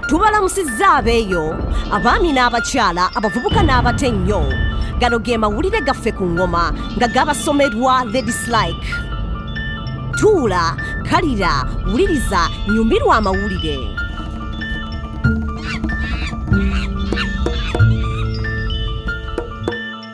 Tubalamusizza abeeyo abaami n'abakyala abavubuka n'abato ennyo. Gano ge mawulire gaffe ku ngoma nga gabasomerwa Ladies Like. Tuula, kalira, wuliriza, nyumirwa amawulire.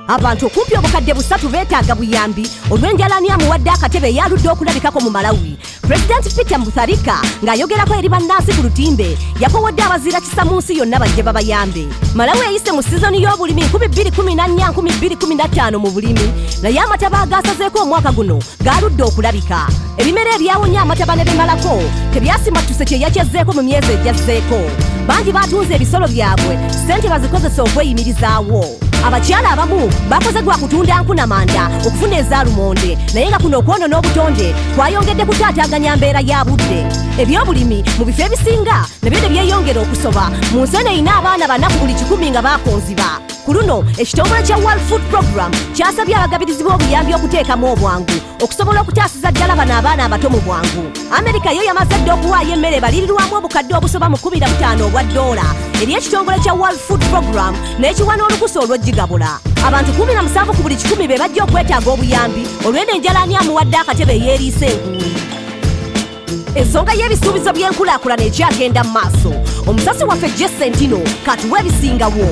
Abantu okumpi obukadde 3 beetaaga buyambi olw'enjalani amuwadde akatebe eyaludde okulabikako mu Malawi. President Peter Mutharika ng'ayogerako eri bannansi ku lutimbe yakowodde abaziira kisa mu nsi yonna bajje babayambe. Malawi eyise mu sizoni y'obulimi 2014-2015 mu bulimi naye amataba agasazeeko omwaka guno gaaludde okulabika. Ebimera ebyawonya amataba ne bimalako tebyasimatuse kye yakyezeeko mu myezi egyazzeeko. Bangi baatunze ebisolo byabwe ssente bazikozesa okweyimirizaawo. Abakyala abamu bakoze gwa kutunda nkunamanda okufuna ezaalumonde naye nga kuno okwonoona obutonde kwayongedde kutaataaganya mbeera ya budde. Ebyobulimi mu bifo ebisinga nabyo ne byeyongera okusoba mu nsi eno erina abaana 4 buli 100 nga baakonziba. Ku luno ekitongole kya World Food Program kyasabye abagabirizi b'obuyambi okuteekamu obwangu okusobola okutaasiza ddala bano abaana abato mu bwangu. Amerika yo yamaze dde okuwaayo emmere ebalirirwamu obukadde obusoba mu 15 obwa $. Eri ekitongole kya World Food Program n'ekiwa n'olukusa olw'ogigabula. Abantu 17 ku buli 100 be bajja okwetaaga obuyambi olw'eno enjalaani amuwadde akatebe eyeeriisa enguuli. Ensonga y'ebisuubizo by'enkulaakulana ekyagenda mu maaso. Omusasi waffe Jesentino katuwa ebisingawo.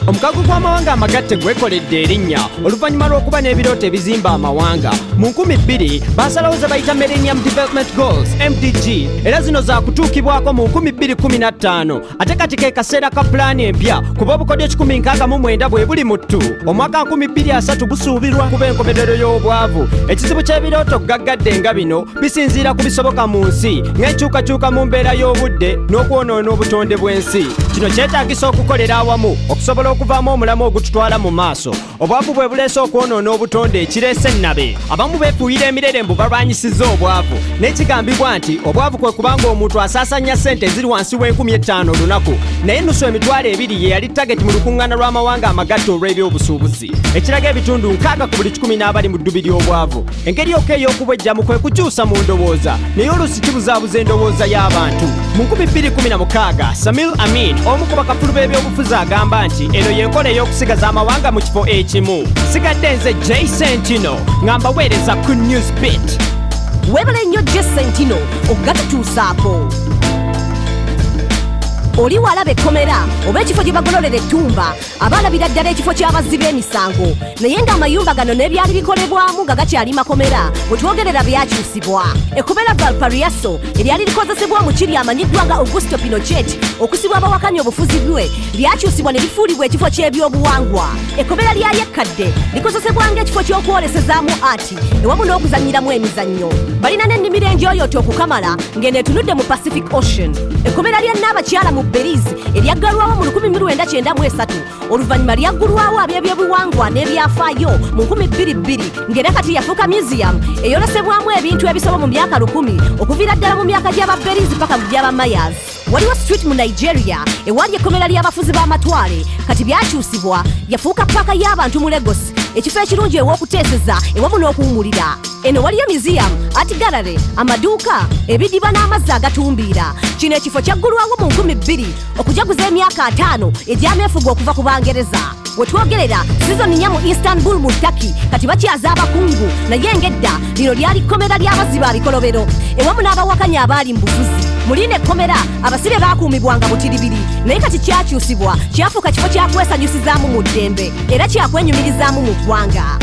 Omukago gw'amawanga amagatte gwekoledde erinnya oluvannyuma lw'okuba n'ebirooto ebizimba amawanga. Mu 2000 baasalawo ze bayita Millennium Development Goals MDG era zino zaakutuukibwako mu 2015 ate kati ke kaseera ka pulaani empya kuba obukodyo 169 bwe buli mu ttu. Omwaka 2030 busuubirwa kuba enkomerero y'obwavu. Ekizibu ky'ebirooto gaggadde nga bino bisinziira ku bisoboka mu nsi ng'enkyukakyuka mu mbeera y'obudde n'okwonoona obutonde bw'ensi. Kino kyetaagisa okukolera awamu okusobola okuvaamu omulamu ogututwala mu maaso. Obwavu bwe buleese okwonoona obutonde ekireese ennabe. Abamu beefuuyira emirerembu balwanyisizza obwavu n'ekigambibwa nti obwavu kwe kubanga omuntu asaasanya ssente eziri wansi w'5000 olunaku naye nusu emitwalo 2 ye yali tageti mu lukuŋŋaana lw'amawanga amagatte olw'ebyobusuubuzi ekiraga ebitundu 6 ku buli 10 n'abali mu ddubi ly'obwavu. Engeri yokka ey'okubwejjamu kwe kukyusa mu ndowooza naye oluusi kibuzaabuza endowooza y'abantu. Mu 2016 Samil Amin omu ku bakafulu b'ebyobufuzi agamba nti eno y'enkola ey'okusigaza amawanga mu kifo ekimu. Sigadde nze Jesentino ngamba weereza ku Newsbeat. Weebale nnyo Jesentino okugatutuusaako. Oli walaba ekkomera oba ekifo gye bagololera ettumba abaalabira ddala ekifo ky'abazzi b'emisango naye ng'amayumba gano n'ebyali bikolebwamu nga gakyali makomera bwe twogerera byakyusibwa. Ekkomera Valparaiso eryali likozesebwa omukiri amanyiddwa nga Augusto Pinochet okusibwa abawakanyi obufuzi bwe lyakyusibwa ne lifuulibwa ekifo ky'ebyobuwangwa. Ekkomera lya Yekkadde likozesebwa ng'ekifo ky'okwolesezaamu ati ewamu n'okuzannyiramu emizannyo. Balina n'ennimiro enjooyoote okukamala ng'eneetunudde mu Pacific Ocean. Ekkomera lya Nnaabakyala mu Belize eryaggalwawo mu 1993 oluvannyuma lyaggulwawo ab'ebyobuwangwa n'ebyafaayo mu 2002 ng'era kati yafuuka museum eyolesebwamu ebintu ebisoba mu myaka 1000 okuviira ddala mu myaka gy'Ababelize paka mu gy'Abamayas. Waliwo street mu Nigeria ewali ekkomera ly'abafuzi b'amatwale kati byakyusibwa yafuuka paaka y'abantu mu Lagos ekifo ekirungi ew'okuteeseza ewamu n'okuwumulira. Eno waliyo museum, art gallery, amaduuka, ebidiba n'amazzi agatumbiira. Kino ekifo kyaggulwawo mu 2000 okujaguza emyaka 5 egyameefuga okuva ku Bangereza. We twogerera sizoni nnya mu Istanbul mu Turkey kati bakyaza abakungu naye ng'edda lino lyali kkomera ly'abazzi ba bikolobero ewamu n'abawakanyi abaali mu bufuzi. Mu lino ekkomera abasibe baakuumibwanga butiribiri naye kati kyakyusibwa kyafuuka kifo kyakwesanyusizaamu mu ddembe era kyakwenyumirizaamu mu ggwanga.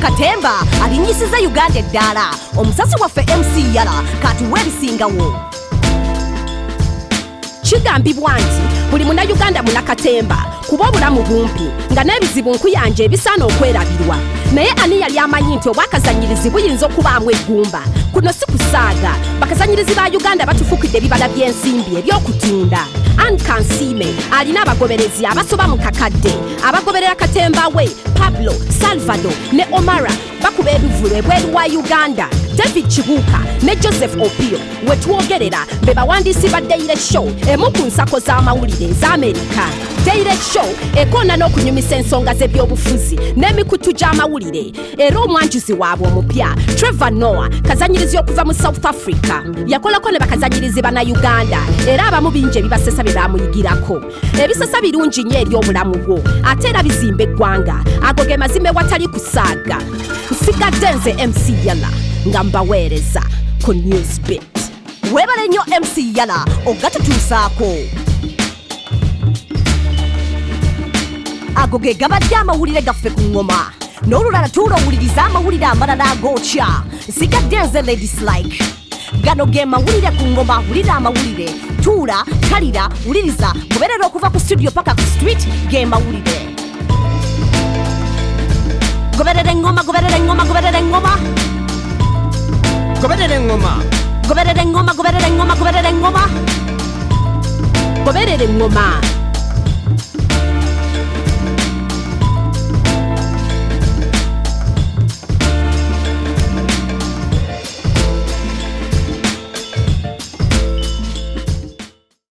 Katemba alinyisiza Uganda eddaala. Omusasi waffe MC Yala katuwa ebisingawo. Kigambibwa nti buli munnayuganda munnakatemba kuba obulamu bumpi nga n'ebizibu nkuyanja ebisaana okwerabirwa naye ani yali amanyi nti obwakazanyirizi buyinza okubaamu eggumba. Kuno si kusaaga bakazanyirizi ba Uganda batufukidde ebibala by'ensimbi eby'okutunda. Ankansime alina abagoberezi abasoba mu kakadde abagoberera Katemba we Pablo Salvador ne Omara bakuba ebivulu ebweru wa Uganda. David Chibuka ne Joseph Opio we twogerera be bawandiisi ba Daily Show emu ku nsako z'amawulire ez'amerika. Daily Show ekoona n'okunyumisa ensonga z'ebyobufuzi n'emikutu gy'amawulire era omwanjuzi waabwe omupya Trevor Noah kazanyirizi okuva mu South Africa yakolako ne bakazanyirizi bana Uganda era abamu bingi ebibasesa bye baamuyigirako. Ebisesa birungi nnyo eri obulamu bwo ate era bizimba eggwanga. Ago ge mazima ewatali kusaaga. Nsigadde nze MC Yala nga mbaweereza ku Newsbeat. Weebale nnyo MC Yala ogatutuusaako. Ago ge gabadde amawulire gaffe ku ngoma. N'olulala tuula owuliriza amawulire amalala agookya. Nsigadde nze Ladies Like. Gano ge mawulire ku ngoma, wulira amawulire. Tuula, kalira, wuliriza, goberera okuva ku studio paka ku street ge mawulire. Goberera engoma, goberera engoma, goberera engoma. Goberera engoma. Goberera engoma, goberera engoma, goberera engoma. Goberera engoma.